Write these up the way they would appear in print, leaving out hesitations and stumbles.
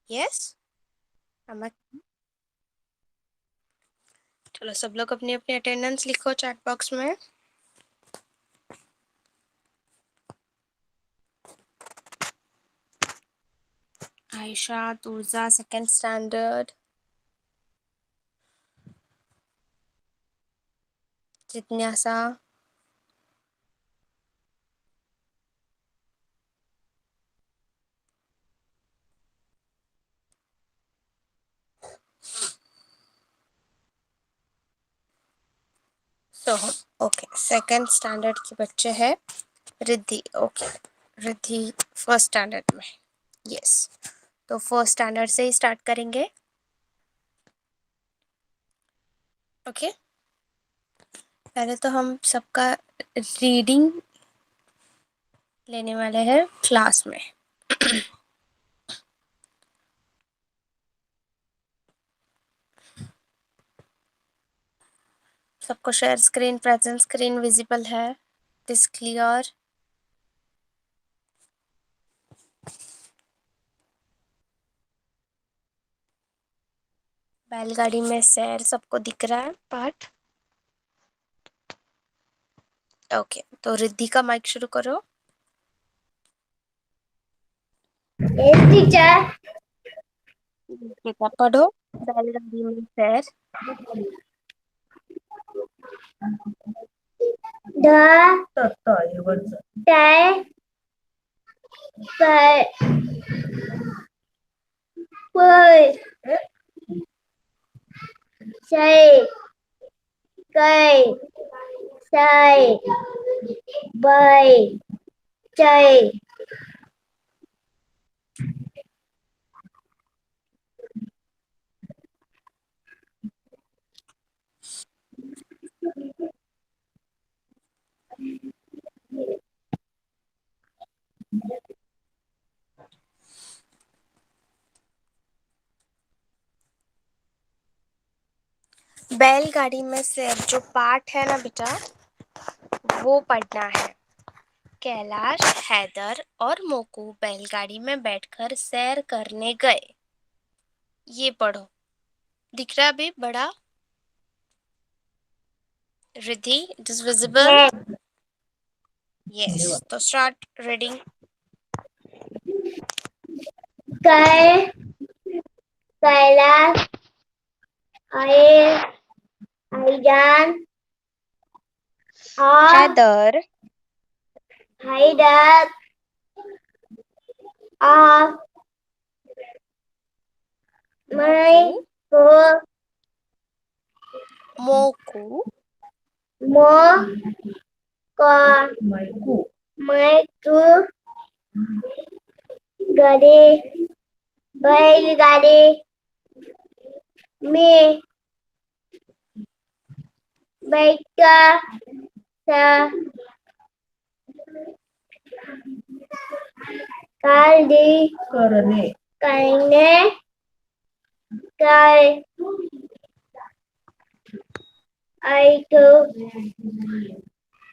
Yes. चलो सब लोग अपनी अपनी अटेंडेंस लिखो चैट बॉक्स में। आयशा, तुर्जा सेकेंड स्टैंडर्ड, जिज्ञासा, सोहम। ओके, सेकेंड स्टैंडर्ड के बच्चे हैं। Riddhi, okay, Riddhi first standard में। यस, तो फर्स्ट स्टैंडर्ड से ही स्टार्ट करेंगे। ओके, पहले तो हम सबका रीडिंग लेने वाले हैं क्लास में। सबको share screen, present screen visible है? This clear? बैलगाड़ी में सैर सबको दिख रहा है पाठ? ओके, तो रिद्धि का माइक शुरू करो। Yes teacher. बेटा पढ़ो, बैलगाड़ी में सैर। बैलगाड़ी में सैर जो पाठ है ना बेटा, वो पढ़ना है। कैलाश, हैदर और मोकू बैलगाड़ी में बैठकर सैर करने गए। ये पढ़ो, दिख रहा अभी बड़ा? Riddhi, it is visible? Yes, तो स्टार्ट रीडिंग। कैलाश, आईजान और हैदर हैदर और मैं मोकू को मोकू मो को मैं को गाड़ी बैलगाड़ी में बैठकर करने गए। आई को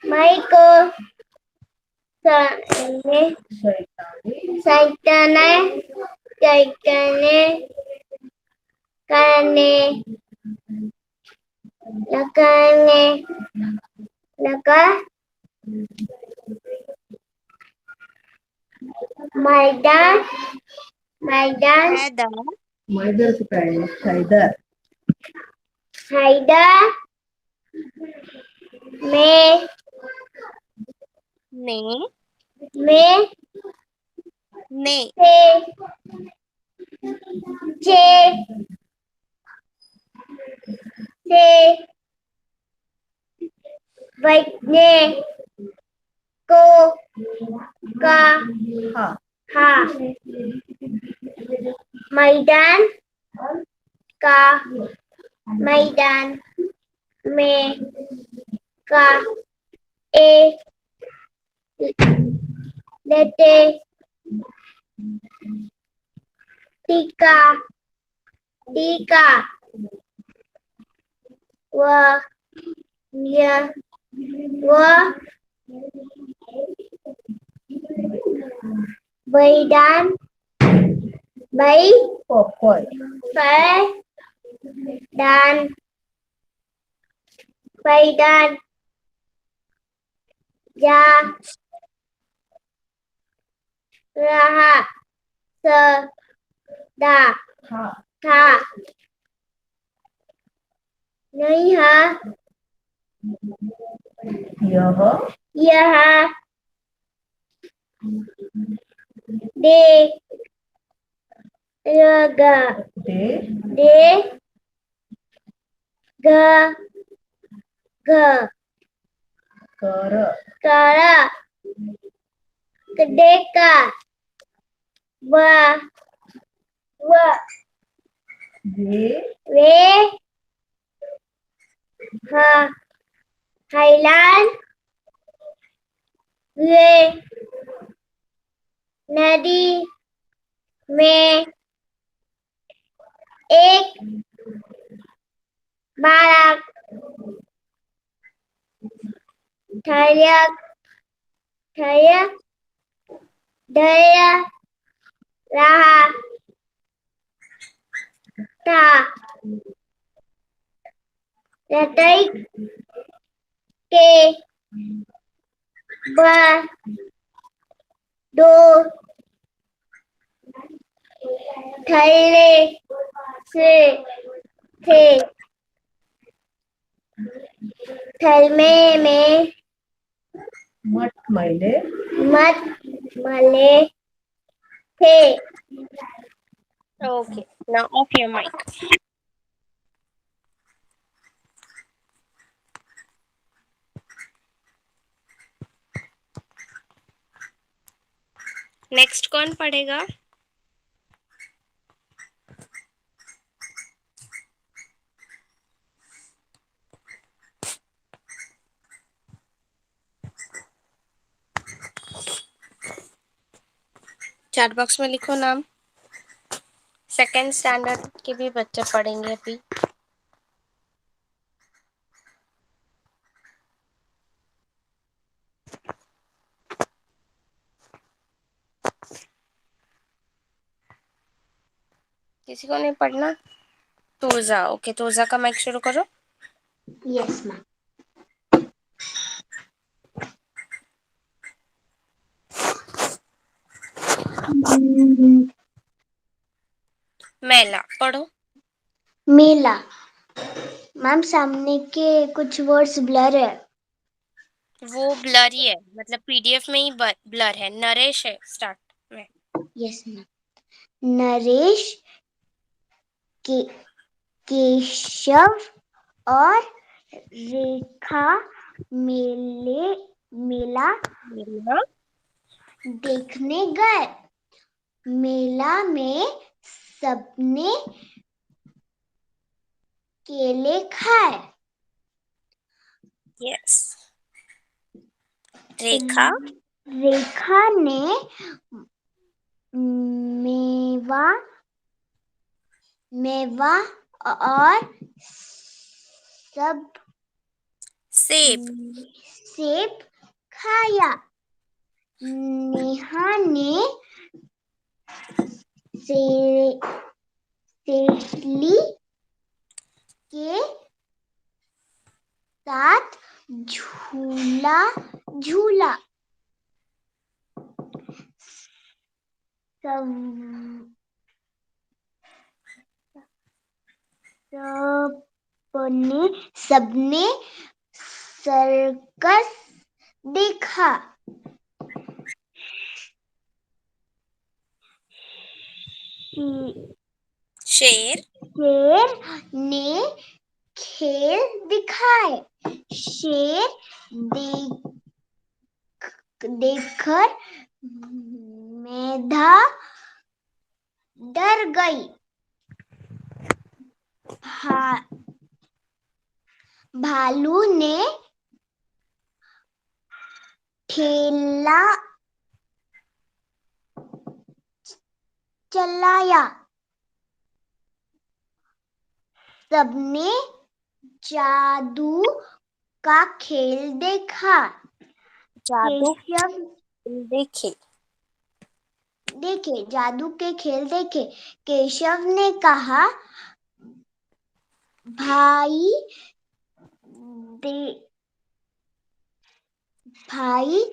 मैं को सैताने करने लगाने लगा। मैदान मैदान हैदर हैदर में ने में ने से बैठने को का हाँ मैदान का मैदान में का ए लेते टीका टीका वह यह वह मैदान Bảy phải đàn phải đàn जा रहा सदा था नहीं है यह देगा देगा कर देखा वह वे थाईलैंड वे नदी में एक बालक ठहर रहा था रटाई के बाद दो थैले से थे थैले में मत मले थे Okay, now off your mic. Next कौन पढ़ेगा? चैट बॉक्स में लिखो नाम। सेकेंड स्टैंडर्ड के भी बच्चे पढ़ेंगे अभी। किसी को नहीं पढ़ना? तुळजा, ओके, तुळजा का माइक शुरू करो। यस मैम मेला पढ़ो। मेला मैम सामने के कुछ वर्ड्स ब्लर है। वो ब्लर ही है, मतलब पीडीएफ में ही ब्लर है। नरेश है स्टार्ट में। यस मैम नरेश के केशव और रेखा मेला मेला देखने गए। मेला में सबने केले खाए। यस। रेखा ने मेवा और सेब खाया। नेहा ने सेली के साथ झूला। सबने सर्कस देखा। शेर ने खेल दिखाए। शेर देखकर मेधा डर गई। भालू ने ठेला चलाया। सबने जादू का खेल देखा। जादू देखे। देखे, जादू के खेल देखे। केशव ने कहा, भाई दे भाई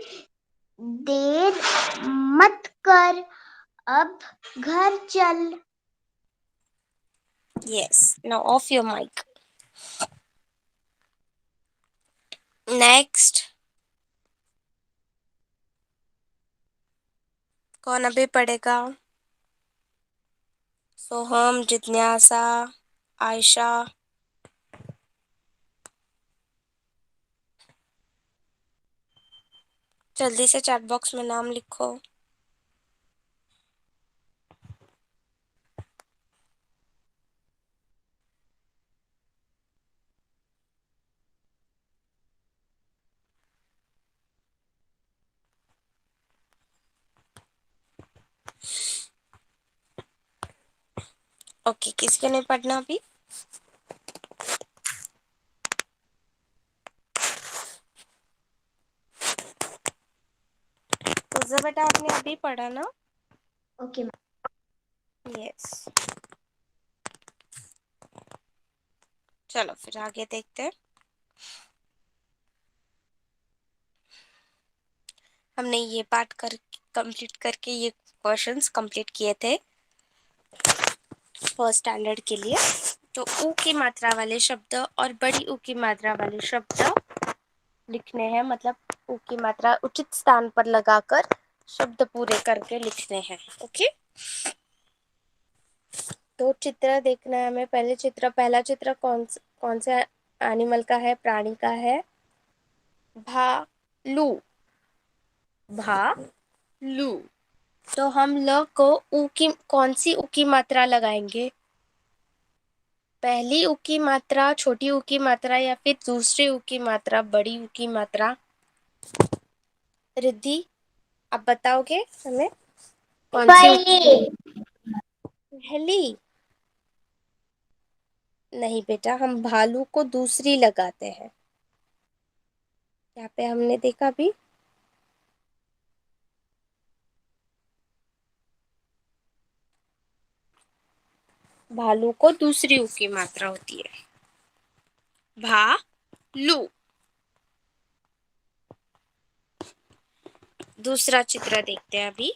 देर मत कर, अब घर चल। Yes, now off your mic. Next, कौन अभी पढ़ेगा? सोहम, जिज्ञासा, आयशा। जल्दी से चैट बॉक्स में नाम लिखो। ओके, किसको नहीं पढ़ना अभी? तो बेटा आपने अभी पढ़ा ना? ओके। यस। चलो फिर आगे देखते हैं। हमने ये पार्ट कंप्लीट करके ये क्वेश्चंस कंप्लीट किए थे फर्स्ट स्टैंडर्ड के लिए। तो ऊ की मात्रा वाले शब्द और बड़ी ऊ की मात्रा वाले शब्द लिखने हैं, मतलब ऊ की मात्रा उचित स्थान पर लगाकर शब्द पूरे करके लिखने हैं। ओके, तो चित्र देखना है हमें। पहला चित्र कौन से एनिमल का है, प्राणी का है? भालू। भालू। तो हम ल को ऊ की कौन सी ऊ की मात्रा लगाएंगे? पहली ऊ की मात्रा, छोटी ऊ की मात्रा, या फिर दूसरी ऊ की मात्रा, बड़ी ऊ की मात्रा? रिद्धि, आप बताओगे हमें कौन सी पहली? नहीं बेटा, हम भालू को दूसरी लगाते हैं। यहाँ पे हमने देखा भी, भालू को दूसरी ऊ की मात्रा होती है, भालू। दूसरा चित्र देखते हैं अभी।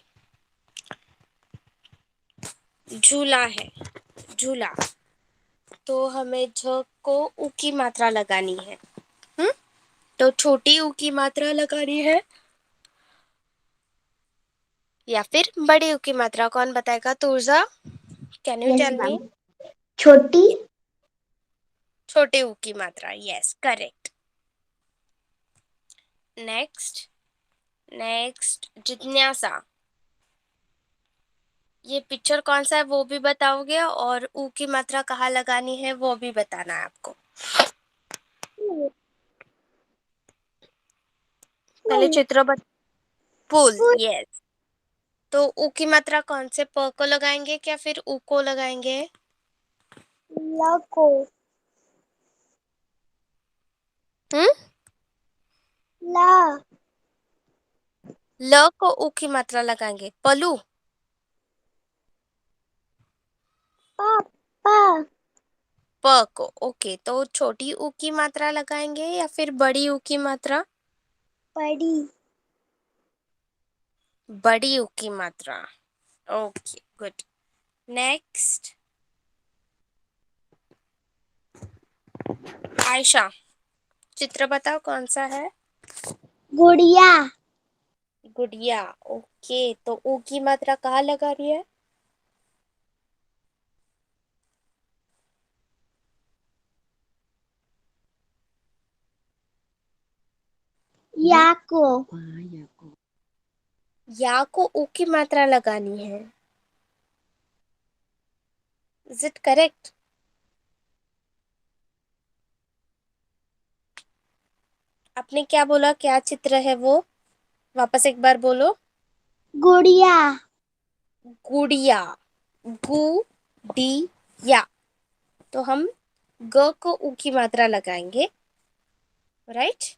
झूला है, झूला। तो हमें झ को ऊ की मात्रा लगानी है। तो छोटी ऊ की मात्रा लगानी है या फिर बड़ी ऊ की मात्रा? कौन बताएगा? Tulja, can you yes tell me? Ma'am. छोटी। छोटे ऊ की मात्रा, यस करेक्ट। नेक्स्ट, जिज्ञासा। ये पिक्चर कौन सा है वो भी बताओगे, और ऊ की मात्रा कहाँ लगानी है वो भी बताना है आपको। पहले चित्र पुल, यस। तो ऊ की मात्रा कौन से? प को लगाएंगे क्या फिर ऊ को लगाएंगे? ल को। हम्म, ला। ल को ऊ की मात्रा लगाएंगे, पलू। पापा। प को, ओके। तो छोटी ऊ की मात्रा लगाएंगे या फिर बड़ी ऊ की मात्रा? पड़ी। बड़ी ऊ की मात्रा, ओके गुड। नेक्स्ट, आयशा, चित्र बताओ कौन सा है? गुड़िया। गुड़िया, ओके। तो ऊ की मात्रा कहाँ लगा रही है? या को। या को ऊ की मात्रा लगानी है। Is it correct? आपने क्या बोला, क्या चित्र है वो? वापस एक बार बोलो। गुड़िया। गुड़िया, गुड़िया। तो हम ग को ऊ की मात्रा लगाएंगे, राइट?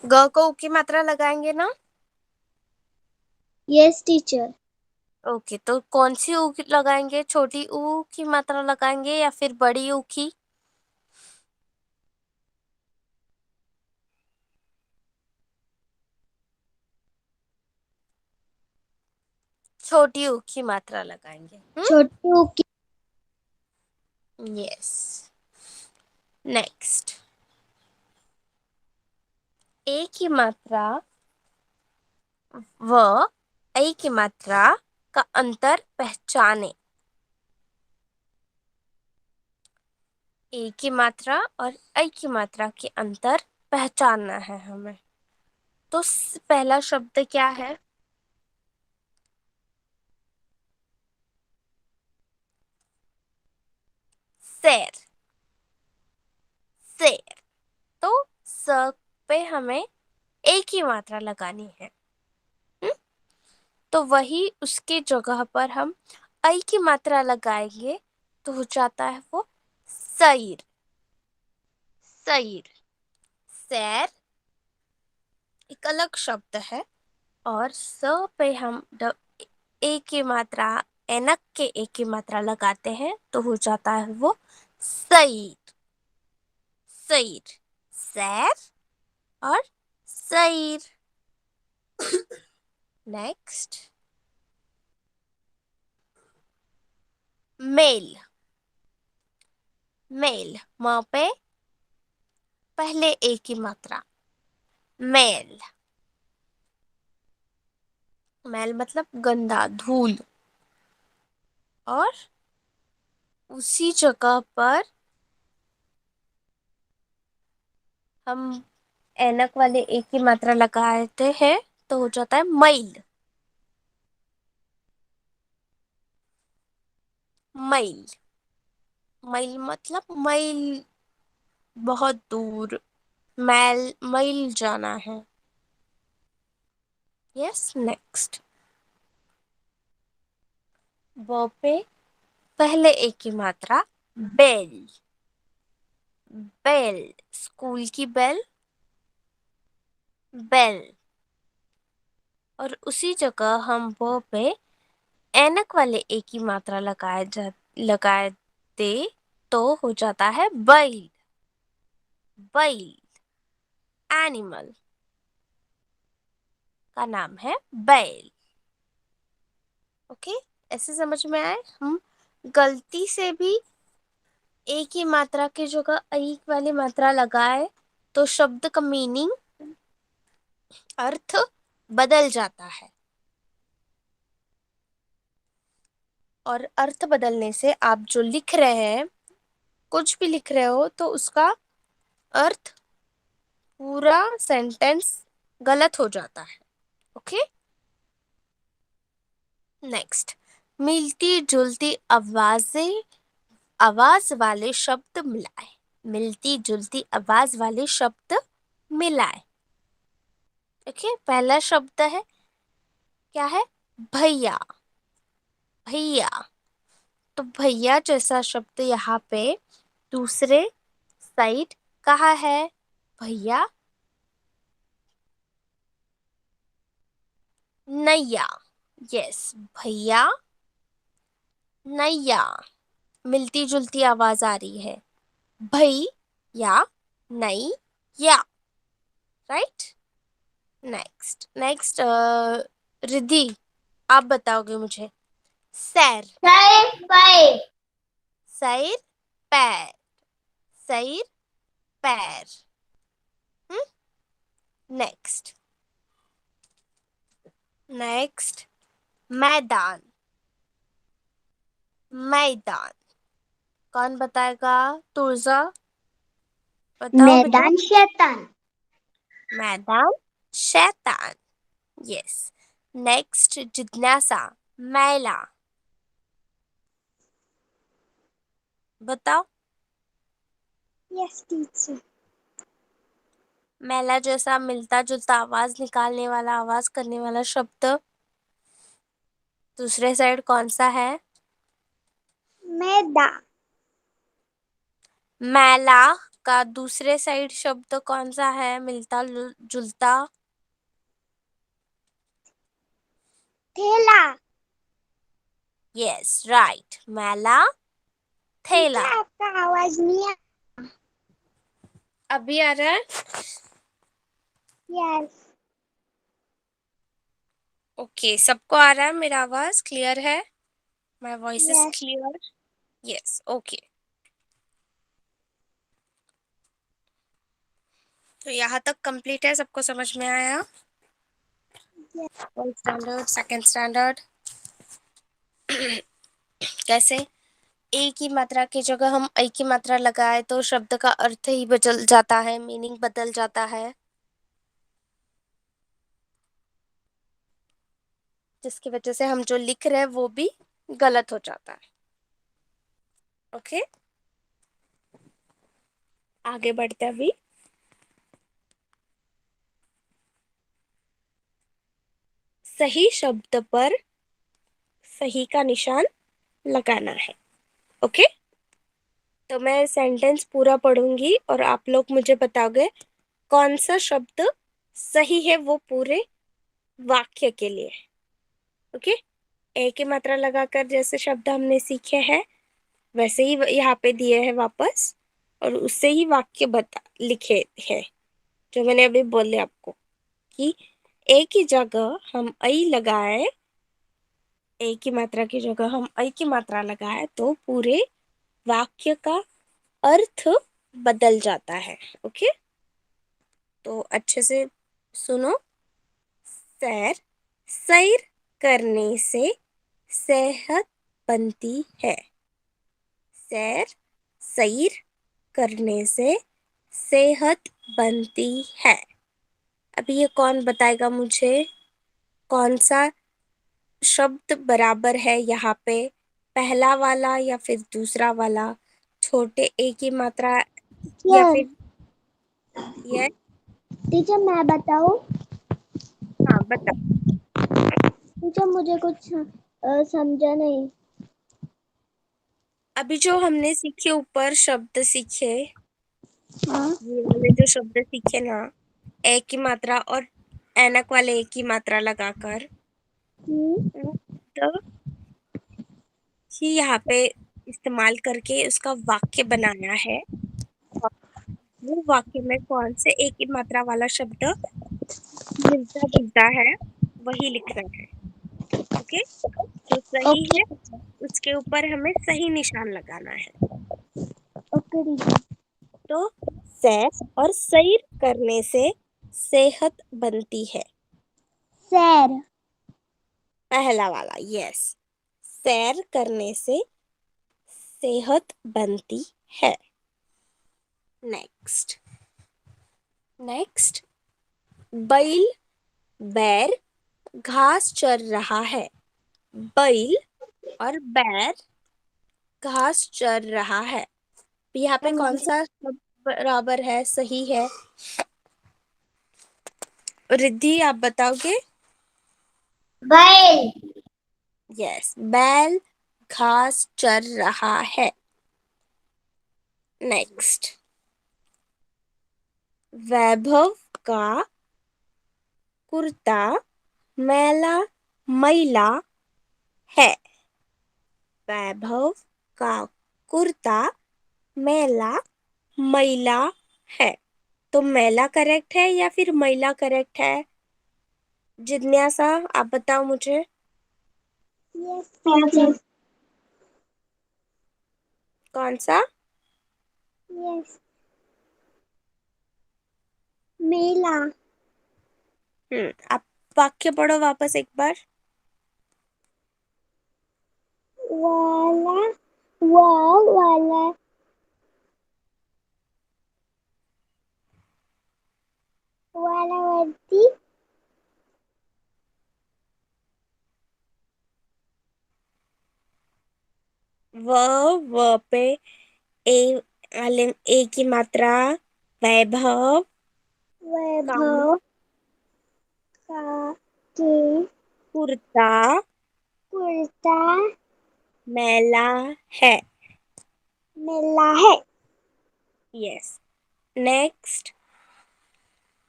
ग को उ की मात्रा लगाएंगे ना? Yes teacher. ओके, तो कौन सी ऊ लगाएंगे? छोटी ऊ की मात्रा लगाएंगे या फिर बड़ी ऊ की? छोटी ऊ की मात्रा लगाएंगे। छोटी ऊ की। यस। नेक्स्ट, ए की मात्रा व ऐ की मात्रा का अंतर पहचाने। ए की मात्रा और ऐ की मात्रा के अंतर पहचानना है हमें। तो पहला शब्द क्या है? सैर। सैर। तो स पे हमें ए की मात्रा लगानी है। तो वही उसके जगह पर हम ऐ की मात्रा लगाएंगे तो हो जाता है वो सैर। सैर। सैर एक अलग शब्द है और स पे हम ए की मात्रा, एनक के ए की मात्रा लगाते हैं तो हो जाता है वो सैर। सैर। सैर और सैर। Next, mail. मेल, म पे पहले ए की मात्रा, मेल। मैल मतलब गंदा, धूल। और उसी जगह पर हम ऐनक वाले ए की मात्रा लगाते हैं तो हो जाता है मैल। मैल। मैल मतलब मैल, बहुत दूर, मैल, मैल जाना है। यस। नेक्स्ट, ब पे पहले ए की मात्रा, बेल। बेल, स्कूल की बेल, बेल। और उसी जगह हम ब पे ऐनक वाले ए की मात्रा लगाए दे तो हो जाता है बैल। बैल, एनिमल का नाम है बैल। ओके, ऐसे समझ में आए? हम गलती से भी ए की मात्रा की जगह ऐ वाली मात्रा लगाए तो शब्द का मीनिंग, अर्थ बदल जाता है। और अर्थ बदलने से आप जो लिख रहे हैं, कुछ भी लिख रहे हो, तो उसका अर्थ, पूरा सेंटेंस गलत हो जाता है। ओके। नेक्स्ट, मिलती जुलती आवाजें, आवाज वाले शब्द मिलाए। मिलती जुलती आवाज वाले शब्द मिलाए। ओके, पहला शब्द है, क्या है? भैया। भैया। तो भैया जैसा शब्द यहाँ पे दूसरे साइड कहाँ है? भैया, नैया। यस, भैया, नैया। मिलती जुलती आवाज आ रही है, भैया, नैया। राइट। नेक्स्ट, नेक्स्ट, रिद्धि, आप बताओगे मुझे। सैर। सर पैर। सैर, पैर। सैर, पैर। नेक्स्ट, नेक्स्ट, मैदान। मैदान, कौन बताएगा? तुळजा, बताओ बेटा। मैदान शैतान। मैदान, शैतान। यस। नेक्स्ट, जिज्ञासा, मैला। बताओ। Yes teacher. मैला जैसा मिलता जुलता आवाज निकालने वाला, आवाज करने वाला शब्द दूसरे साइड कौन सा है? मैदा। मैला, का दूसरे साइड शब्द कौन सा है मिलता जुलता? थैला। यस राइट, मेला थैला। टीचर आपका आवाज नहीं आ। अभी आ रहा है? यस। ओके, सबको आ रहा है? मेरा आवाज क्लियर है? My voice is yes. Clear? Yes okay. तो यहाँ तक कंप्लीट है, सबको समझ में आया? First standard, second standard. कैसे ए की मात्रा की जगह हम ऐ की मात्रा लगाए तो शब्द का अर्थ ही बदल जाता है, मीनिंग बदल जाता है, जिसकी वजह से हम जो लिख रहे हैं वो भी गलत हो जाता है। ओके, आगे बढ़ते हैं अभी। सही शब्द पर सही का निशान लगाना है। ओके, तो मैं सेंटेंस पूरा पढ़ूंगी और आप लोग मुझे बताओगे कौन सा शब्द सही है वो पूरे वाक्य के लिए। ओके, ए की मात्रा लगाकर जैसे शब्द हमने सीखे हैं वैसे ही यहाँ पे दिए हैं वापस, और उससे ही वाक्य बता लिखे हैं जो मैंने अभी बोले आपको कि ए की जगह हम ऐ लगाए, ए की मात्रा की जगह हम ऐ की मात्रा लगाए तो पूरे वाक्य का अर्थ बदल जाता है। ओके, तो अच्छे से सुनो। सैर सैर करने से सेहत बनती है। सैर सैर करने से सेहत बनती है। अभी ये कौन बताएगा मुझे कौन सा शब्द बराबर है यहाँ पे, पहला वाला या फिर दूसरा वाला, छोटे ए की मात्रा या टीचर। फिर ये? टीचर मैं बताऊँ। हाँ बता। टीचर मुझे कुछ समझा नहीं। अभी जो हमने सीखे ऊपर शब्द सीखे, हाँ। ये वाले जो शब्द सीखे ना, ए की मात्रा और ऐनक वाले ए की मात्रा लगाकर, वो शब्द ही यहाँ पे इस्तेमाल करके उसका वाक्य बनाना है। और वो वाक्य में कौन से एक ही मात्रा वाला शब्द मिलता जुलता है वही लिखना है। ओके, जो सही ओके। है उसके ऊपर हमें सही निशान लगाना है। Okay teacher. तो सैर और सैर करने से सेहत बनती है। सैर। पहला वाला यस, सैर करने से सेहत बनती है। नेक्स्ट, नेक्स्ट, बैल बैर घास चर रहा है। बैल और बैर घास चर रहा है, यहाँ पे कौन सा शब्द बराबर है, सही है? रिद्धि आप बताओगे? बैल। यस, बैल घास चर रहा है। नेक्स्ट, वैभव का कुर्ता मैला मैला है। वैभव का कुर्ता मैला मैला है, तो मैला करेक्ट है या फिर मैला करेक्ट है? जिज्ञासा आप बताओ मुझे। Yes teacher. कौन सा? यस। मेला। आप वाक्य पढ़ो वापस एक बार। वाला। वाला। वाला वर्दी। व पे ए वाले ए की मात्रा, वैभव का वैभव का के कुर्ता कुर्ता मैला है। मेला है। यस, नेक्स्ट,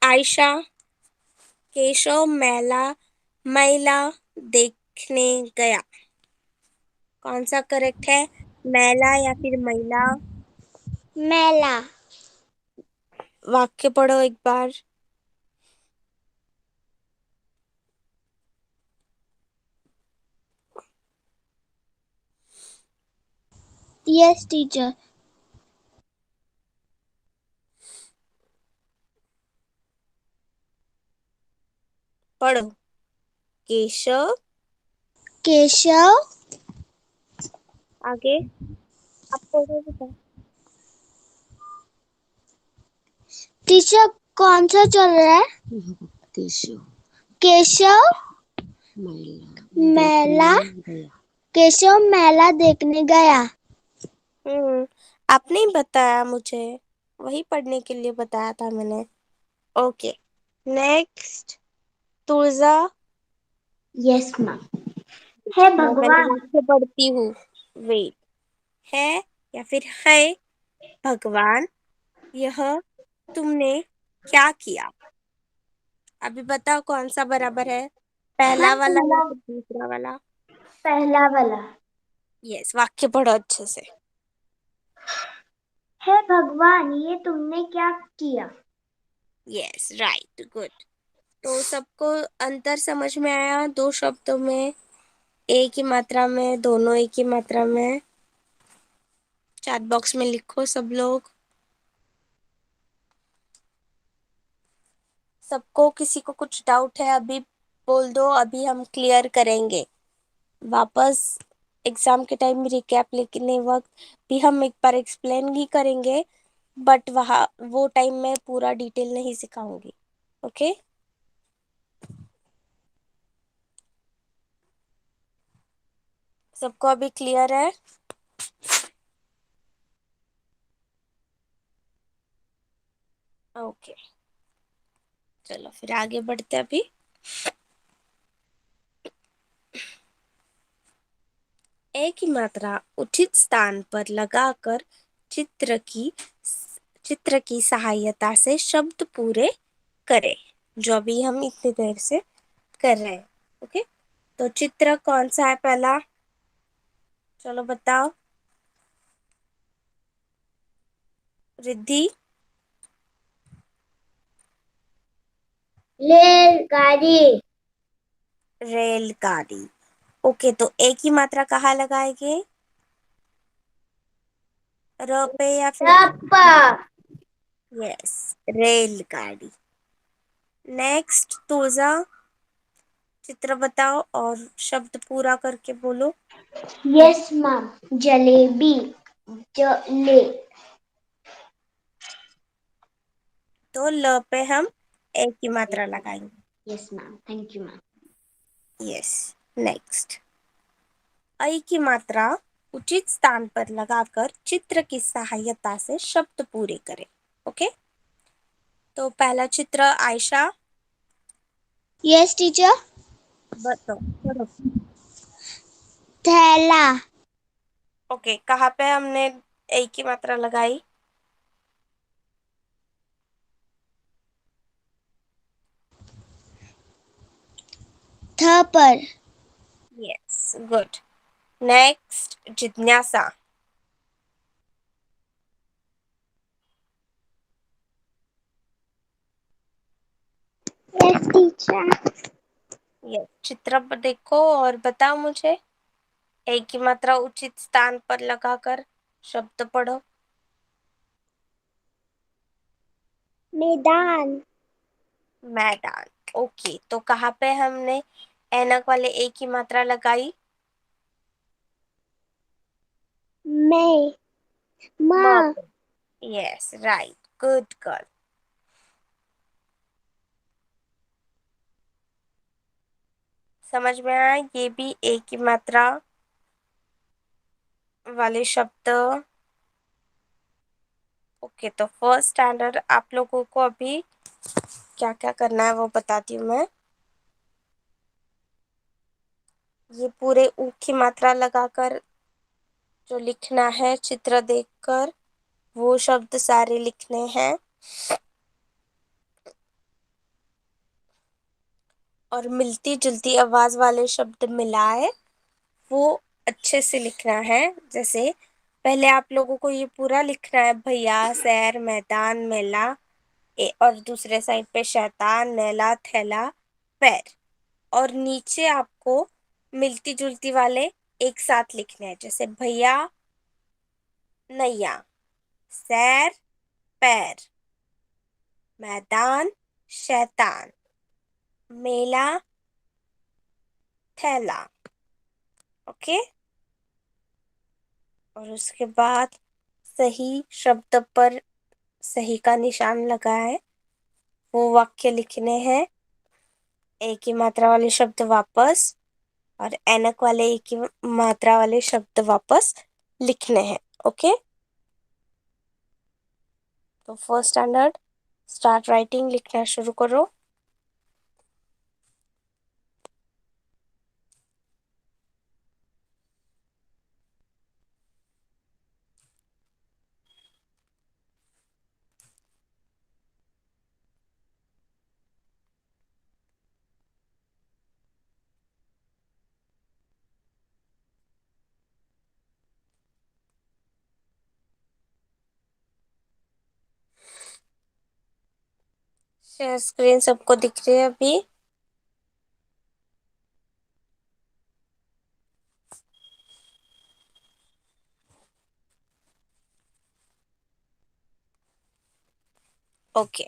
आयशा, केशव मैला देखने गया। कौन सा करेक्ट है, मैला या फिर मैला? मेला। वाक्य पढ़ो एक बार। Yes teacher. पढ़ो। केशव, केशव। आगे आप पढ़ो बेटा। टीचर कौन सा चल रहा है? केशव केशव मेला। गया। केशव मेला देखने गया। आपने ही बताया मुझे, वही पढ़ने के लिए बताया था मैंने। Okay, next, Tulja. Yes ma'am. हे मैंने भगवान। वाक्य पढ़ती हूँ। वेट, है या फिर है, भगवान यह तुमने क्या किया? अभी बताओ कौन सा बराबर है, पहला मैम वाला या पहला। फिर दूसरा वाला? पहला वाला। यस, वाक्य पढ़ो अच्छे से। हे भगवान ये तुमने क्या किया? Yes, right, good. तो सबको अंतर समझ में आया दो शब्दों में, एक ही मात्रा में, दोनों एक ही मात्रा में? चैट बॉक्स में लिखो सब लोग। सबको, किसी को कुछ डाउट है अभी बोल दो, अभी हम क्लियर करेंगे। वापस एग्जाम के टाइम रिकैप लिखने वक्त भी हम एक बार एक्सप्लेन ही करेंगे, बट वहाँ वो टाइम में पूरा डिटेल नहीं सिखाऊंगी। ओके, सबको अभी क्लियर है? ओके, चलो फिर आगे बढ़ते हैं अभी। एक ही मात्रा उचित स्थान पर लगाकर चित्र की चित्र की सहायता से शब्द पूरे करें, जो अभी हम इतनी देर से कर रहे हैं। ओके, तो चित्र कौन सा है पहला, चलो बताओ। रिद्धि? रेलगाड़ी। रेलगाड़ी। ओके, तो एक ही मात्रा कहाँ लगाएंगे, र पे या फिर? रप्पा। यस, रेलगाड़ी। नेक्स्ट, तुलजा, चित्र बताओ और शब्द पूरा करके बोलो। Yes ma'am. जलेबी। जले। तो ल पे हम एक ही मात्रा लगाएंगे। Yes ma'am, thank you ma'am. Yes, next, ऐ की मात्रा उचित स्थान पर लगाकर चित्र की सहायता से शब्द पूरे करें। ओके, तो पहला चित्र आयशा, यस टीचर। बताओ पढ़ो। थैला। ओके, कहाँ पे हमने एक ही मात्रा लगाई? थ पर। Yes, good. नेक्स्ट, जिज्ञासा। Yes teacher. यस, चित्र पर देखो और बताओ मुझे, एक ही मात्रा उचित स्थान पर लगाकर शब्द पढ़ो। मैदान। मैदान। ओके, तो कहाँ पे हमने ऐनक वाले एक ही मात्रा लगाई? मैं। म माँ। पे। Yes, right, good girl. समझ में आया, ये भी एक ही मात्रा वाले शब्द। ओके, तो फर्स्ट स्टैंडर्ड आप लोगों को अभी क्या क्या करना है वो बताती हूँ मैं। ये पूरे ऊ की मात्रा लगाकर जो लिखना है चित्र देखकर, वो शब्द सारे लिखने हैं। और मिलती जुलती आवाज वाले शब्द मिलाए वो अच्छे से लिखना है। जैसे पहले आप लोगों को ये पूरा लिखना है, भैया, सैर, मैदान, मेला, और दूसरे साइड पे शैतान, नैला, थैला, पैर। और नीचे आपको मिलती जुलती वाले एक साथ लिखने हैं, जैसे भैया, नैया, सैर, पैर, मैदान, शैतान, मेला, थैला। ओके। और उसके बाद सही शब्द पर सही का निशान लगा है, वो वाक्य लिखने हैं। एक ही मात्रा वाले शब्द वापस और ऐनक वाले एक ही मात्रा वाले शब्द वापस लिखने हैं। ओके। तो फर्स्ट स्टैंडर्ड, स्टार्ट राइटिंग, लिखना शुरू करो। शेयर स्क्रीन सबको दिख रही है अभी? ओके।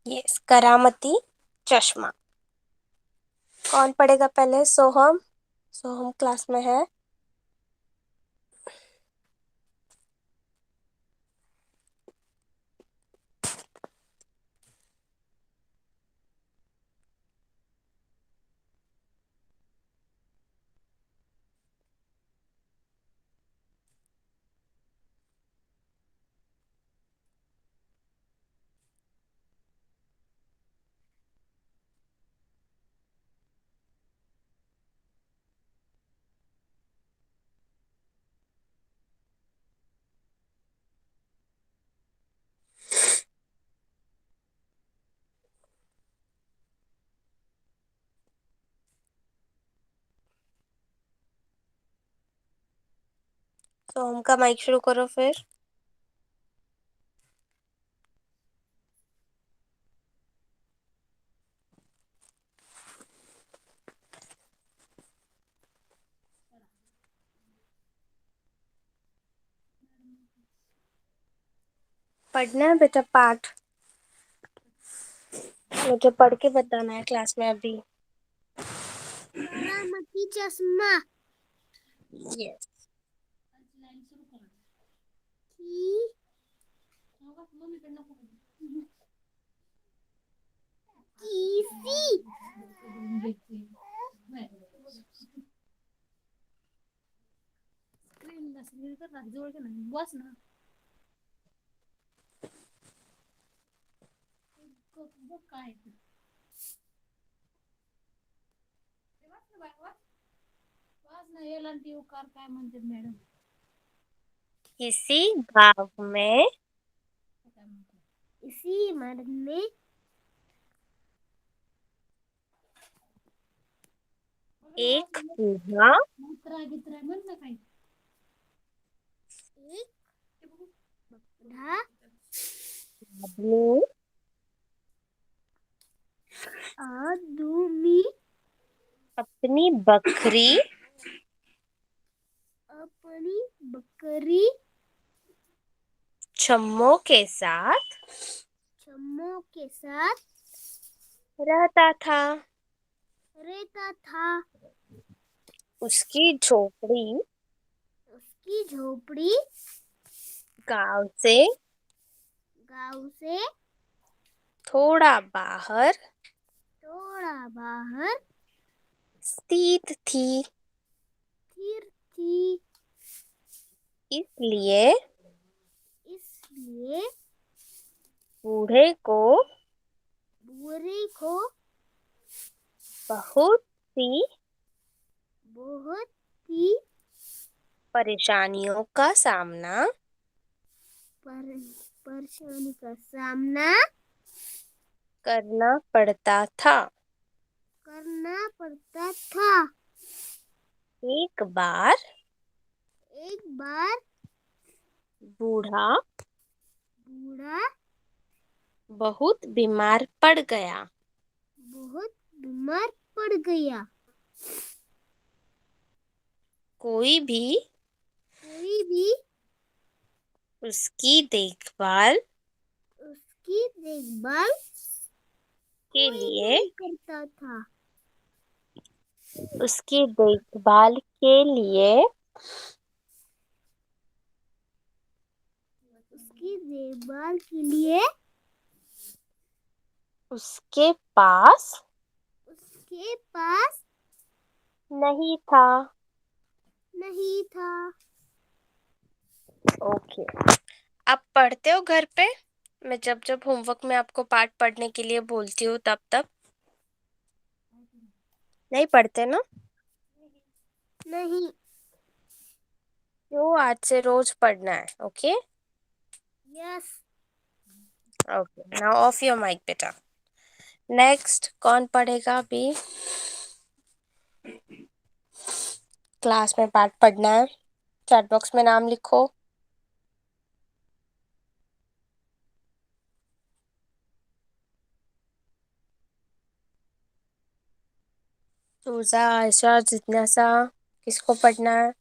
यस, करामती चश्मा। कौन पढ़ेगा पहले? सोहम। सोहम क्लास में है। सोहम का माइक शुरू करो फिर। पढ़ना है बेटा पाठ, मुझे पढ़ के बताना है क्लास में अभी। करामती चश्मा। यस। बस ना काय काय म्हणते मॅडम? इसी भाव में इसी मर्द में एक बूढ़ा ढा आदमी आदमी अपनी बकरी अपनी बकरी चम्मों के साथ चम्मों के साथ रहता था। रहता था। उसकी झोपड़ी उसकी झोपड़ी गांव से थोड़ा बाहर थोड़ा बाहर स्थित थी। फिर थी। इसलिए इसलिए बूढ़े को बूढ़े को बहुत सी बहुत सी परेशानियों का सामना परेशानी का सामना करना पड़ता था। करना पड़ता था। एक बार एक बार बूढ़ा बूढ़ा बहुत बीमार पड़ गया। बहुत बीमार पड़ गया। कोई भी कोई भी उसकी देखभाल उसकी देखभाल के कोई लिए नहीं करता था। उसकी देखभाल के लिए उसकी देखभाल के लिए उसके पास उसके पास नहीं था। नहीं था। ओके, आप पढ़ते हो घर पे? मैं जब जब होमवर्क में आपको पाठ पढ़ने के लिए बोलती हूँ तब तब नहीं पढ़ते ना? नहीं। क्यों? आज से रोज पढ़ना है। Okay yes. Okay, now off your mic बेटा। नेक्स्ट कौन पढ़ेगा अभी? क्लास में पाठ पढ़ना है। चैट बॉक्स में नाम लिखो। तुझा, आयशा, जिज्ञासा, किसको पढ़ना है?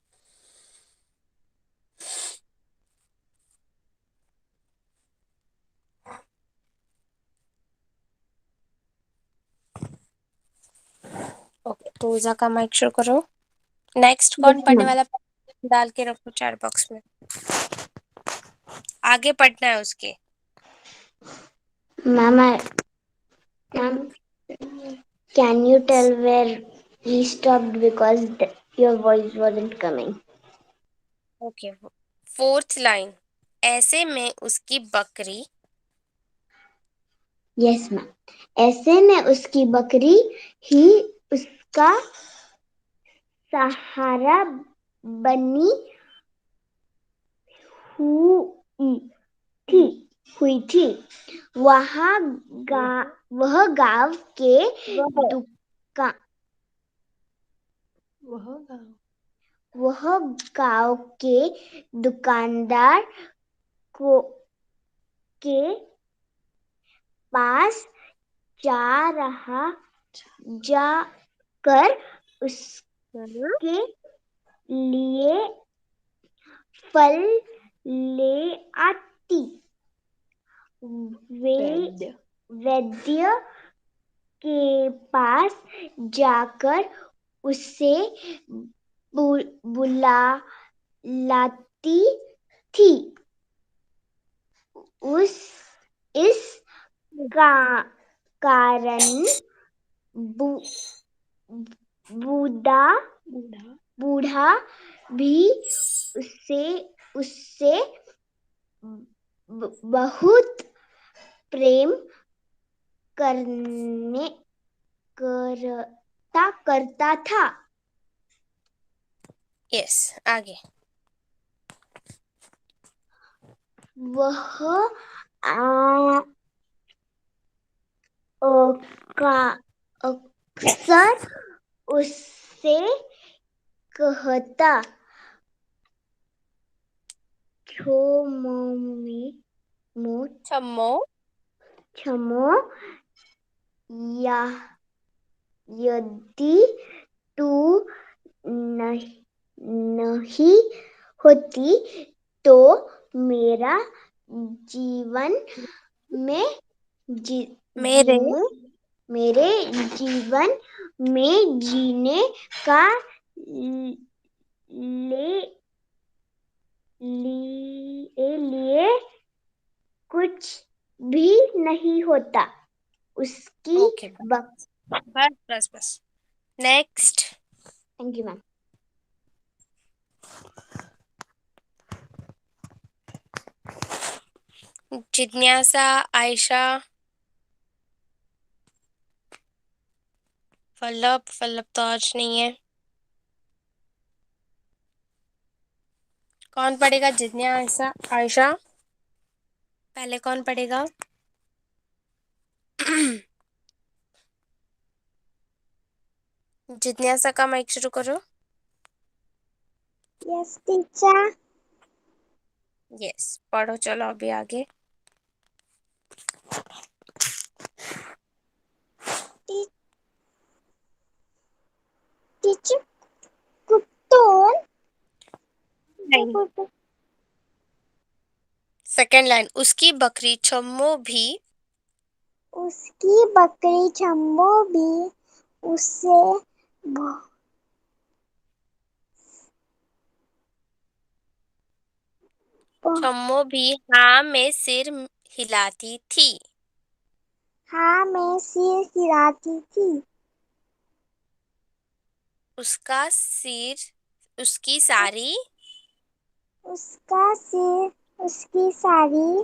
ओके, तुझा का माइक शो करो। नेक्स्ट कौन यस पढ़ने मैम। वाला? डाल के रखो चैट बॉक्स में। आगे पढ़ना है उसके। Ma'am ma'am can you tell where we stopped because your voice wasn't coming? Okay, fourth line. ऐसे में उसकी बकरी यस मैम। ऐसे में उसकी बकरी ही उसका सहारा बनी हुई थी हुई थी। वहाँ वह गांव के वह दुकान गाँव वह गांव के दुकानदार को के पास जाकर उसके लिए फल ले आती। वैद्य के पास जाकर उसे बुला लाती थी। इस का कारण बू, बूढ़ा बूढ़ा भी उससे बहुत प्रेम करता था। यस, आगे। वह अक्सर उससे कहता, "छो मम्मी मो छम्मो छमो या यदि तू नहीं होती तो मेरा जीवन में मेरे मेरे जीवन में जीने का लिए कुछ भी नहीं होता।" उसकी ओके, बस बस बस। नेक्स्ट। Thank you ma'am. जिज्ञासा, आयशा, फल्लब तो आज नहीं है। कौन पढ़ेगा? जिज्ञासा, आयशा, पहले कौन पढ़ेगा? जिज्ञासा का माइक शुरू करो। Yes teacher. यस, पढ़ो, चलो अभी आगे। टीचर कुत्तों नहीं, सेकेंड लाइन, उसकी बकरी छम्मो भी उसकी बकरी छम्बो भी उससे छम्मो भी हाँ में सिर हिलाती थी। हाँ मैं सिर हिलाती थी। उसका सिर, उसकी सारी उसका सिर उसकी सारी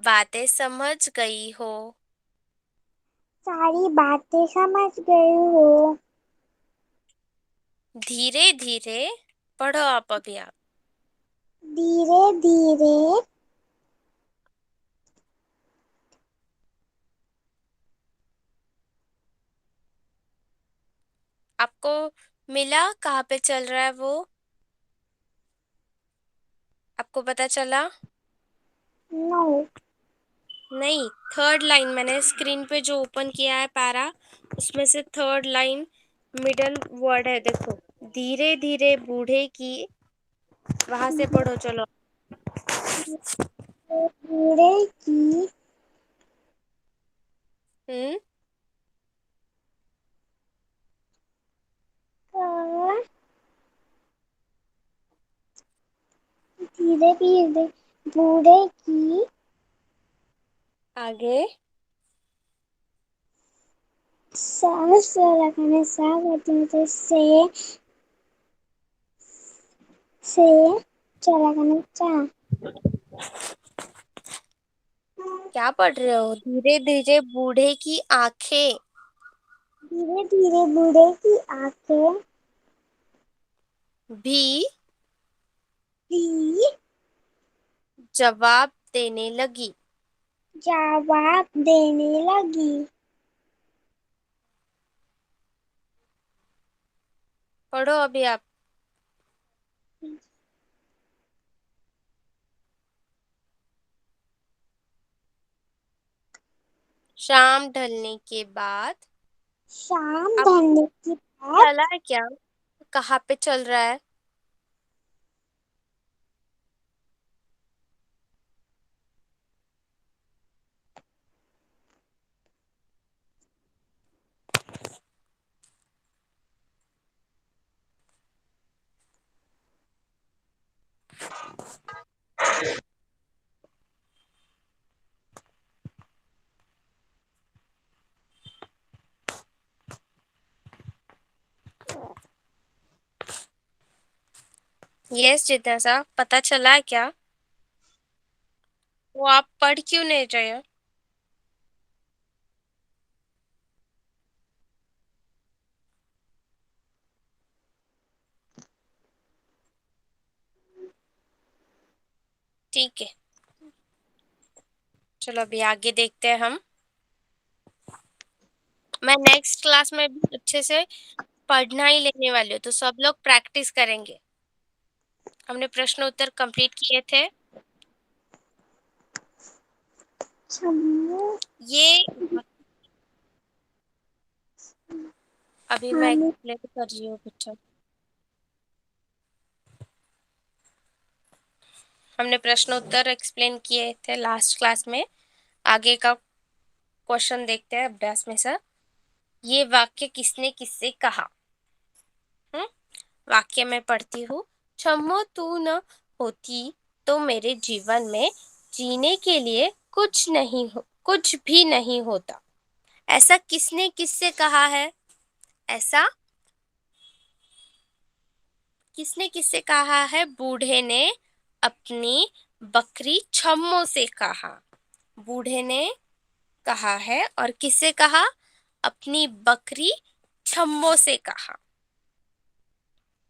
बातें समझ गई हो। सारी बातें समझ गई हो। धीरे धीरे पढ़ो आप अभी आप। धीरे धीरे आपको मिला कहाँ पे चल रहा है वो? आपको पता चला? नो। नहीं, थर्ड लाइन मैंने स्क्रीन पे जो ओपन किया है पैरा, उसमें से थर्ड लाइन मिडल वर्ड है, देखो। धीरे धीरे बूढ़े की, वहां से पढ़ो चलो। बूढ़े की हम्म। धीरे धीरे बूढ़े की आगे सांस लगाने सा करते हैं तो से चला करना चा। क्या पढ़ रहे हो? धीरे धीरे बूढ़े की आंखें धीरे धीरे बूढ़े की आंखें भी भी जवाब देने लगी। जवाब देने लगी। पढ़ो अभी आप। शाम ढलने के बाद, शाम आपको ढलने के बाद चला है क्या? कहाँ पे चल रहा है? यस जिज्ञासा, पता चला है क्या? वो आप पढ़ क्यों नहीं रहे हो? ठीक है, चलो अभी आगे देखते हैं हम। मैं नेक्स्ट क्लास में भी अच्छे से पढ़ना ही लेने वाली हूँ, तो सब लोग प्रैक्टिस करेंगे। हमने प्रश्न उत्तर कंप्लीट किए थे। छम्मू ये अभी मैं खाने एक्सप्लेन कर रही हूँ बच्चों। हमने प्रश्न उत्तर एक्सप्लेन किए थे लास्ट क्लास में। आगे का क्वेश्चन देखते हैं अभ्यास में सर। ये वाक्य किसने किससे कहा? हम्म। वाक्य में पढ़ती हूँ। छम्मो तू न होती तो मेरे जीवन में जीने के लिए कुछ भी नहीं होता। ऐसा किसने किससे कहा है? ऐसा किसने किससे कहा है? बूढ़े ने अपनी बकरी छम्मों से कहा। बूढ़े ने कहा है और किससे कहा? अपनी बकरी छम्मों से कहा।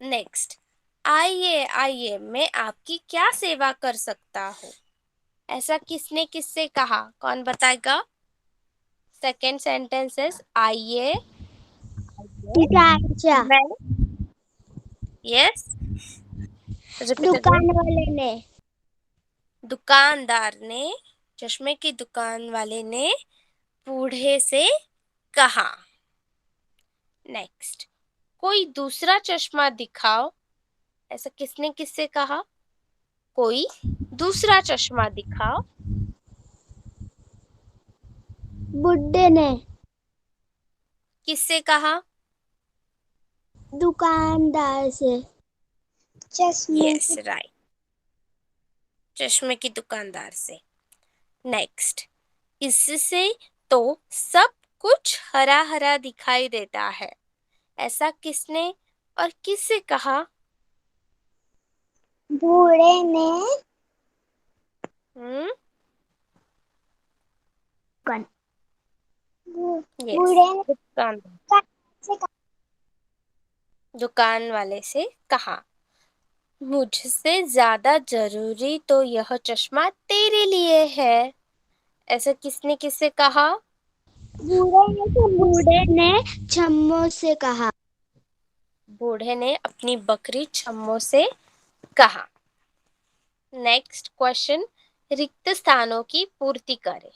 नेक्स्ट, आइए आइए मैं आपकी क्या सेवा कर सकता हूँ। ऐसा किसने किससे कहा? कौन बताएगा? सेकेंड सेंटेंस इज आइए आइए टीचर मैं। Yes, repeat again. दुकान वाले ने। दुकानदार ने, चश्मे की दुकान वाले ने बूढ़े से कहा। नेक्स्ट, कोई दूसरा चश्मा दिखाओ। ऐसा किसने किससे कहा? कोई दूसरा चश्मा दिखाओ। बुड्ढे ने किससे कहा? दुकानदार से। चश्मे यस, राइट, चश्मे की दुकानदार से। नेक्स्ट, इससे तो सब कुछ हरा हरा दिखाई देता है। ऐसा किसने और किससे कहा? बूढ़े ने हम्म, दुकान यस, बूढ़े ने से दुकान वाले से कहा, मुझसे ज्यादा जरूरी तो यह चश्मा तेरे लिए है। ऐसा किसने किससे कहा? बूढ़े ने छम्मों से कहा। बूढ़े ने अपनी बकरी छम्मों से कहा। नेक्स्ट क्वेश्चन, रिक्त स्थानों की पूर्ति करें।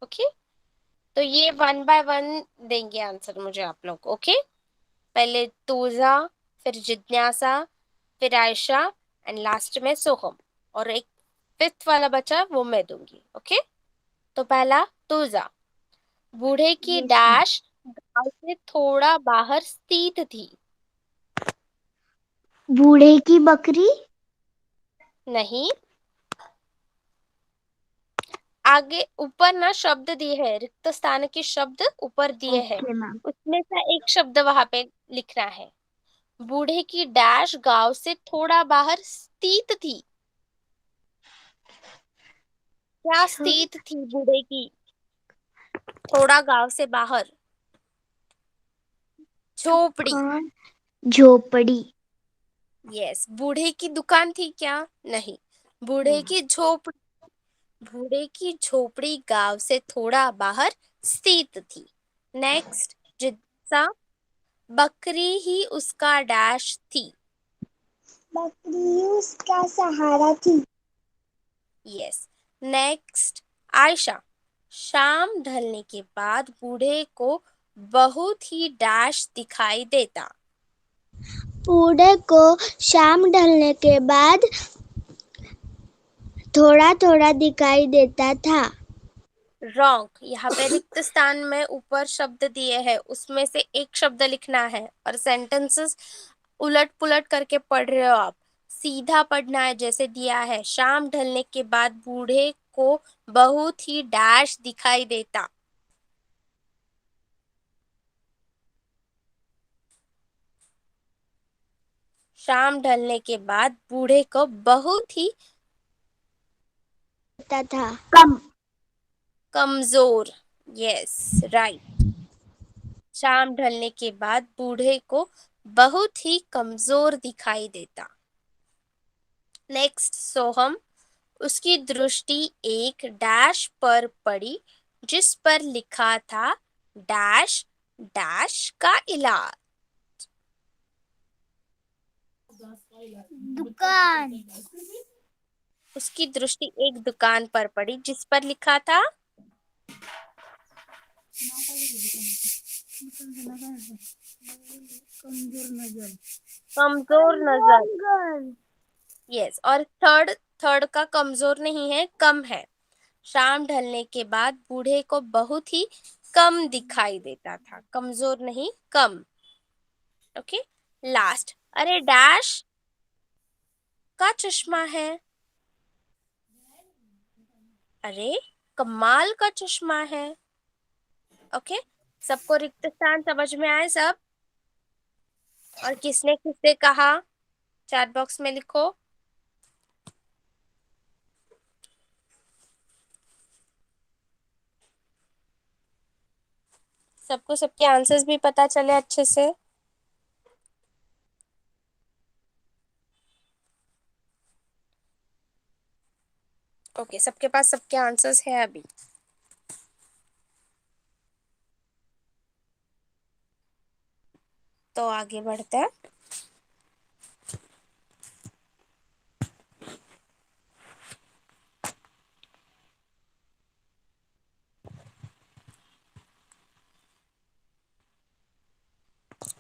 ओके, तो ये वन बाय वन देंगे आंसर मुझे आप लोग। ओके, पहले तूजा, फिर जिज्ञासा, फिर आयशा एंड लास्ट में सोहम, और एक फिफ्थ वाला बचा वो मैं दूंगी। ओके, तो पहला तूजा, बूढ़े की डैश गांव से थोड़ा बाहर स्थित थी। बूढ़े की बकरी। नहीं, आगे ऊपर ना शब्द दिए हैं, रिक्त स्थान के शब्द ऊपर दिए हैं, ओके मैम। उसमें से एक शब्द वहां पे लिखना है। बूढ़े की डैश गांव से थोड़ा बाहर स्थित थी। क्या स्थित थी बूढ़े की? थोड़ा गांव से बाहर, झोपड़ी। दुकान झोपड़ी। यस, बूढ़े की दुकान थी क्या? नहीं, बूढ़े की झोपड़ी। बूढ़े की झोपड़ी गांव से थोड़ा बाहर स्थित थी। नेक्स्ट, जिज्ञासा, बकरी ही उसका डैश थी। बकरी उसका सहारा थी। यस। नेक्स्ट, आयशा, शाम ढलने के बाद बूढ़े को बहुत ही डैश दिखाई देता। बूढ़े को शाम ढलने के बाद थोड़ा थोड़ा दिखाई देता था। रॉन्ग, यहाँ पे रिक्त स्थान में ऊपर शब्द दिए हैं, उसमें से एक शब्द लिखना है और सेंटेंसेस उलट पुलट करके पढ़ रहे हो आप। सीधा पढ़ना है जैसे दिया है, शाम ढलने के बाद बूढ़े को बहुत ही डैश दिखाई देता। शाम ढलने के बाद बूढ़े को बहुत ही देता था। कम। कमजोर। यस, राइट, शाम ढलने के बाद बूढ़े को बहुत ही कमजोर दिखाई देता। नेक्स्ट, सोहम, उसकी दृष्टि एक डैश पर पड़ी जिस पर लिखा था डैश डैश का इलाज। दुकान। उसकी दृष्टि एक दुकान पर पड़ी जिस पर लिखा था कमजोर नजर। यस, और थर्ड, थर्ड का कमजोर नहीं है, कम है। शाम ढलने के बाद बूढ़े को बहुत ही कम दिखाई देता था, कमजोर नहीं, कम। ओके, लास्ट, अरे डैश का चश्मा है। अरे कमाल का चश्मा है। ओके, सबको रिक्त स्थान समझ में आए सब? और किसने किससे कहा? चैट बॉक्स में लिखो। सबको सबके आंसर्स भी पता चले अच्छे से। ओके, सबके पास सबके आंसर्स है अभी। तो आगे बढ़ते हैं।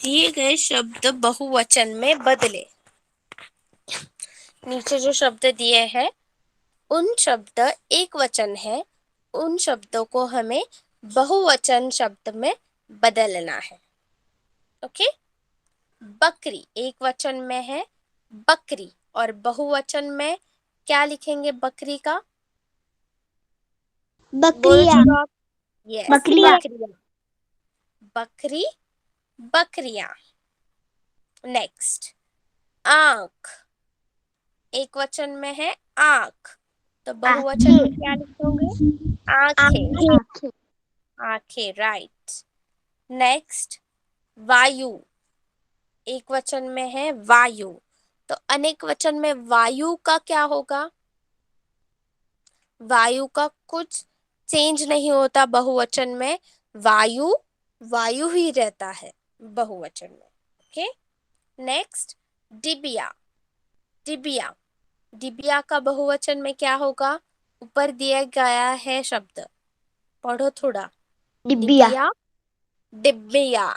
दिए गए शब्द बहुवचन में बदले। नीचे जो शब्द दिए हैं उन शब्द एक वचन है, उन शब्दों को हमें बहुवचन शब्द में बदलना है। ओके, बकरी एक वचन में है बकरी, और बहुवचन में क्या लिखेंगे बकरी का? बोलो बकरिया। चलो आप। यस, बकरिया। बकरिया। बकरी, बकरियां। नेक्स्ट, आंख एक वचन में है आंख, तो बहुवचन में क्या आंखें। लिखोगे? आंखें। आंखें। आंखें, राइट। नेक्स्ट, वायु एक वचन में है वायु, तो अनेक वचन में वायु का क्या होगा? वायु का कुछ चेंज नहीं होता बहुवचन में, वायु वायु ही रहता है बहुवचन में। ओके, नेक्स्ट, डिबिया। डिबिया, डिबिया का बहुवचन में क्या होगा? ऊपर दिया गया है शब्द, पढ़ो थोड़ा। डिबिया। डिबिया, डिबिया,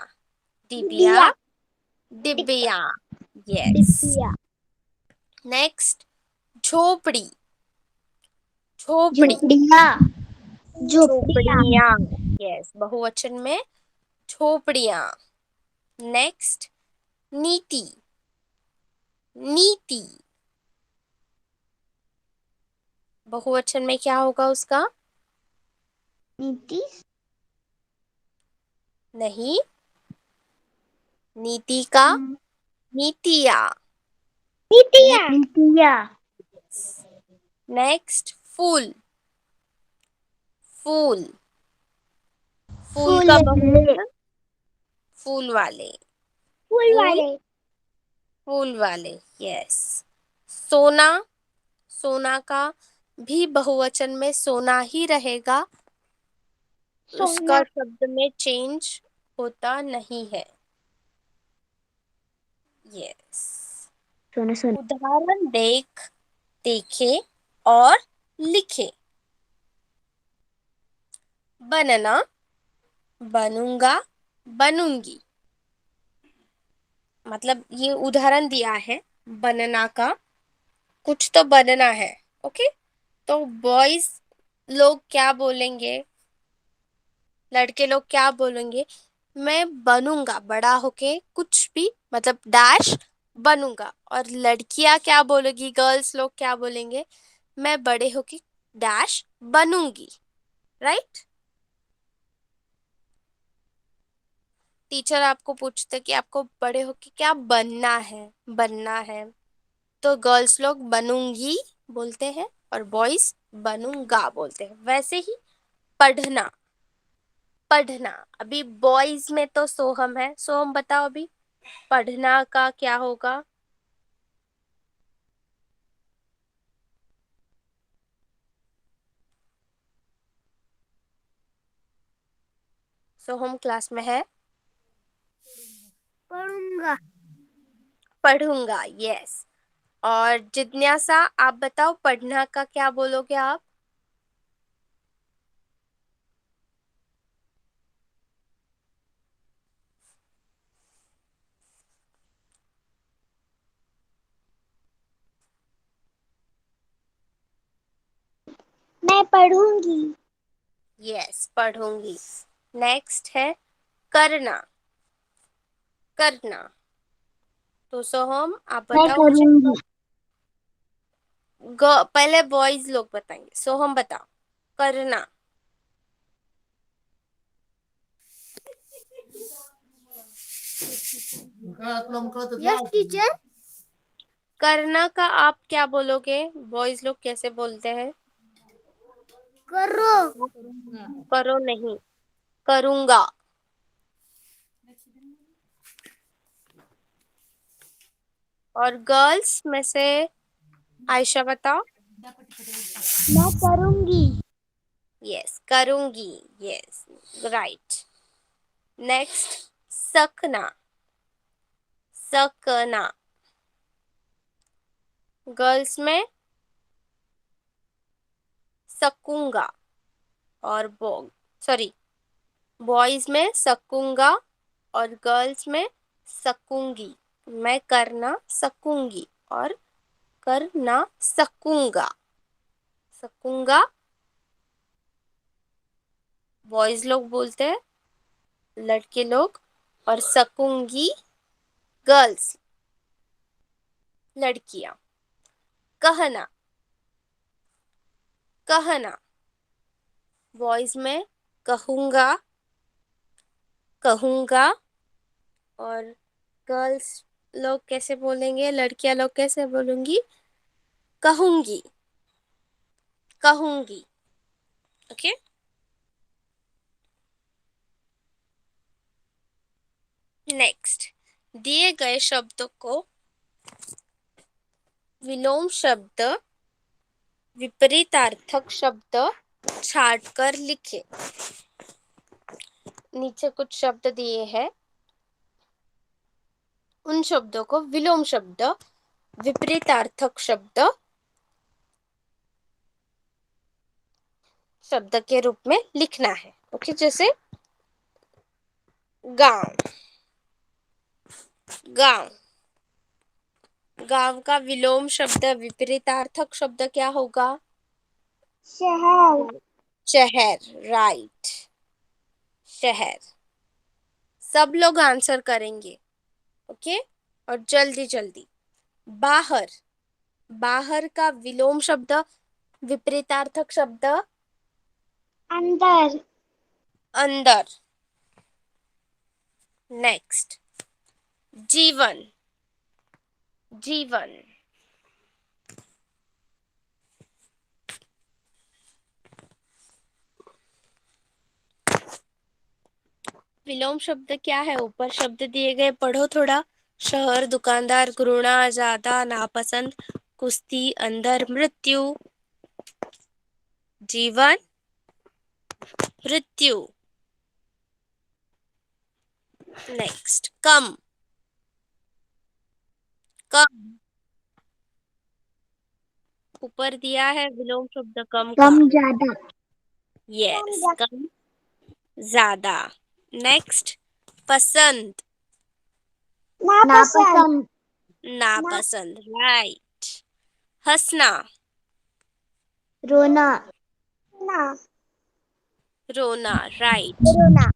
डिबिया, डिबिया। डिबिया। यस। डिबिया। नेक्स्ट, झोपड़ी। झोपड़ी, झोपड़िया। झोपड़िया। झोपड़ियाँ। यस, बहुवचन में झोपड़ियाँ। नेक्स्ट, नीति। नीति, बहुवचन में क्या होगा उसका? नीति। नहीं, नीति का नीतिया। नीतिया। नीतिया। नेक्स्ट, फूल। फूल, फूल फूल का वाले। बहुवचन फूल वाले। फूल फूल, वाले। फूल वाले। यस। सोना, सोना का भी बहुवचन में सोना ही रहेगा, उसका सोना। शब्द में चेंज होता नहीं है। यस। सोना सोना। उदाहरण देखे और लिखे। बनना, बनूंगा, बनूंगी। मतलब ये उदाहरण दिया है बनना का, कुछ तो बनना है। ओके, तो बॉयज लोग क्या बोलेंगे? लड़के लोग क्या बोलेंगे? मैं बनूंगा बड़ा होके कुछ भी, मतलब डैश बनूंगा। और लड़कियां क्या बोलेगी? गर्ल्स लोग क्या बोलेंगे? मैं बड़े होके डैश बनूंगी। राइट? टीचर आपको पूछते कि आपको बड़े होके क्या बनना है, बनना है, तो गर्ल्स लोग बनूंगी बोलते हैं और बॉयज बनूंगा बोलते हैं। वैसे ही पढ़ना, पढ़ना, अभी बॉयज में तो सोहम है, सोहम बताओ अभी पढ़ना का क्या होगा? सोहम क्लास में है। पढ़ूंगा। पढ़ूंगा, यस। और जिज्ञासा, आप बताओ पढ़ना का क्या बोलोगे आप? मैं पढ़ूंगी। यस, पढ़ूंगी। नेक्स्ट है करना। करना, तो सोहम आप मैं बताओ मुझे। करूंगी। पहले बॉयज लोग बताएंगे, सोहम बताओ करना। Yes teacher. करना का आप क्या बोलोगे? बॉयज लोग कैसे बोलते हैं? करो। करो नहीं, करूंगा। और गर्ल्स में से आयशा बताओ। मैं करूंगी। यस, करूंगी। Yes, right. नेक्स्ट, सकना। सकना गर्ल्स में सकूंगा, और सॉरी, बॉयज में सकूंगा और गर्ल्स में सकूंगी। मैं करना सकूंगी और करना सकूंगा। सकूंगा बॉयज लोग बोलते हैं, लड़के लोग, और सकूंगी गर्ल्स, लड़कियां। कहना, कहना बॉयज में कहूंगा, कहूंगा, और गर्ल्स लोग कैसे बोलेंगे, लड़कियां लोग कैसे बोलूंगी? कहूंगी, कहूंगी। ओके। नेक्स्ट, दिए गए शब्दों को विलोम शब्द, विपरीतार्थक शब्द छाट कर लिखे। नीचे कुछ शब्द दिए हैं, उन शब्दों को विलोम शब्द, विपरीतार्थक शब्द शब्द के रूप में लिखना है। ओके, जैसे गांव। गांव, गांव का विलोम शब्द, विपरीतार्थक शब्द क्या होगा? शहर। शहर, राइट। शहर। सब लोग आंसर करेंगे। ओके, और जल्दी जल्दी। बाहर, बाहर का विलोम शब्द, विपरीतार्थक शब्द अंदर। अंदर। नेक्स्ट, जीवन। जीवन, विलोम शब्द क्या है? ऊपर शब्द दिए गए, पढ़ो थोड़ा। शहर, दुकानदार, घृणा, ज्यादा, नापसंद, कुश्ती, अंदर, मृत्यु। जीवन, मृत्यु। नेक्स्ट, कम। कम, ऊपर दिया है विलोम शब्द कम का। कम ज्यादा। यस, कम, ज्यादा। नेक्स्ट, पसंद। नापसंद। नापसंद, राइट। हंसना। रोना। ना। रोना, राइट। रोना।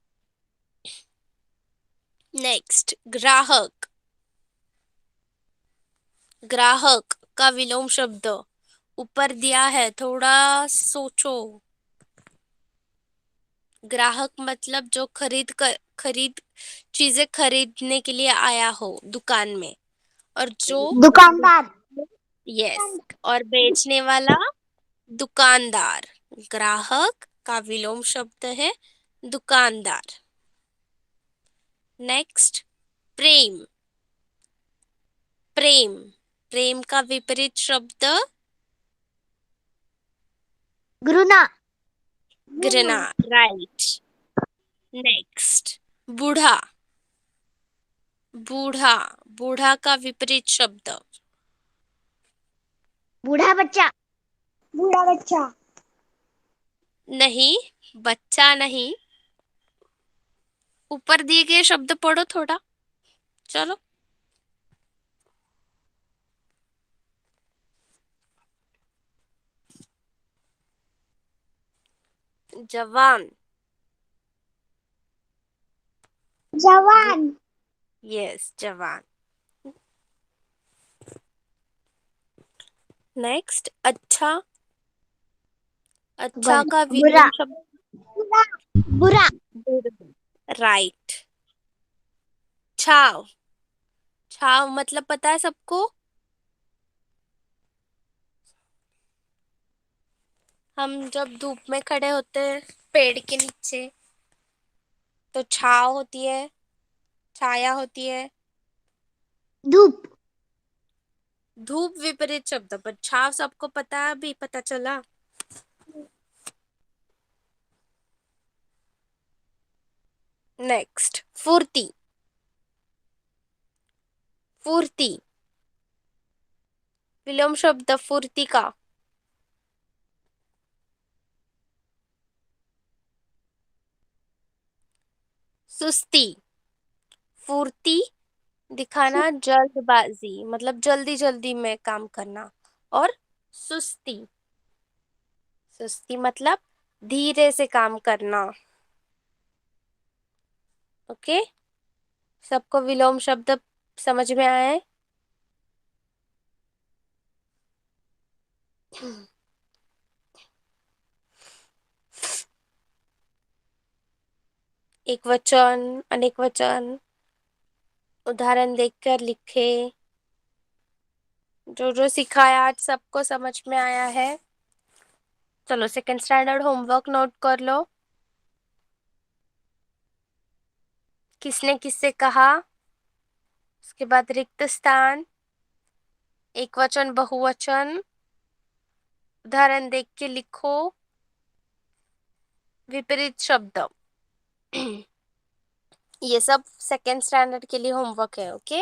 नेक्स्ट, ग्राहक। ग्राहक का विलोम शब्द ऊपर दिया है, थोड़ा सोचो। ग्राहक मतलब जो खरीद चीजें खरीदने के लिए आया हो दुकान में, और जो दुकानदार। यस, और बेचने वाला दुकानदार। ग्राहक का विलोम शब्द है दुकानदार। नेक्स्ट, प्रेम। प्रेम, प्रेम का विपरीत शब्द घृणा। घृणा, राइट। नेक्स्ट, बूढ़ा। बूढ़ा, बूढ़ा का विपरीत शब्द बूढ़ा बच्चा। बूढ़ा बच्चा। नहीं, बच्चा नहीं। ऊपर दिए गए शब्द पढ़ो थोड़ा, चलो। जवान। जवान। यस, जवान। नेक्स्ट, अच्छा। अच्छा का बुरा। विलोम शब्द बुरा। बुरा। राइट। छाव, छाव मतलब पता है सबको? हम जब धूप में खड़े होते हैं पेड़ के नीचे तो छाव होती है, छाया होती है। धूप। धूप विपरीत शब्द, पर छाव सबको पता है, अभी पता चला। नेक्स्ट, फुर्ती। फुर्ती, विलोम शब्द फुर्ती का। सुस्ती। फुर्ती दिखाना, जल्दबाजी मतलब जल्दी जल्दी में काम करना। और सुस्ती, सुस्ती मतलब धीरे से काम करना। ओके, सबको विलोम शब्द समझ में आया है? एक वचन, अनेक वचन, उदाहरण देखकर लिखे। जो जो सिखाया आज सबको समझ में आया है? चलो सेकंड स्टैंडर्ड होमवर्क नोट कर लो। किसने किससे कहा, उसके बाद रिक्त स्थान, एक वचन बहुवचन, उदाहरण देख के लिखो, विपरीत शब्द। ये सब सेकेंड स्टैंडर्ड के लिए होमवर्क है। Okay,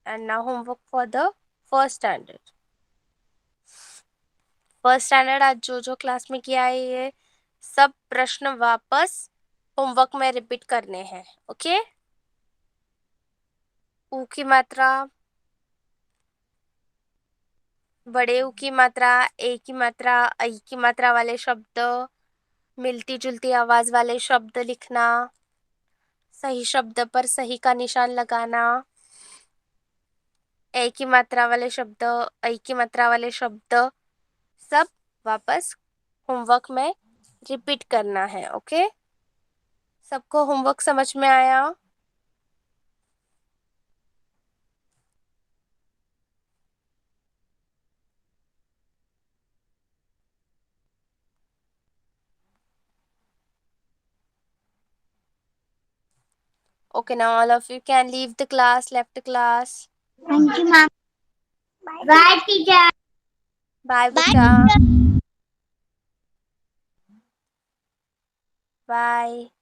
and now homework for the first standard. First standard आज जो जो क्लास में किया है ये सब प्रश्न वापस होमवर्क में रिपीट करने हैं। ओके, ऊ की मात्रा, बड़े ऊ की मात्रा, ए की मात्रा, ऐ की मात्रा वाले शब्द, मिलती जुलती आवाज वाले शब्द लिखना, सही शब्द पर सही का निशान लगाना, ए की मात्रा वाले शब्द, ऐ की मात्रा वाले शब्द सब वापस होमवर्क में रिपीट करना है। ओके, सबको होमवर्क समझ में आया? Okay, now all of you can leave the class, left the class. Thank you, ma'am. Bye, teacher. Bye, Bye, beta. teacher. Bye.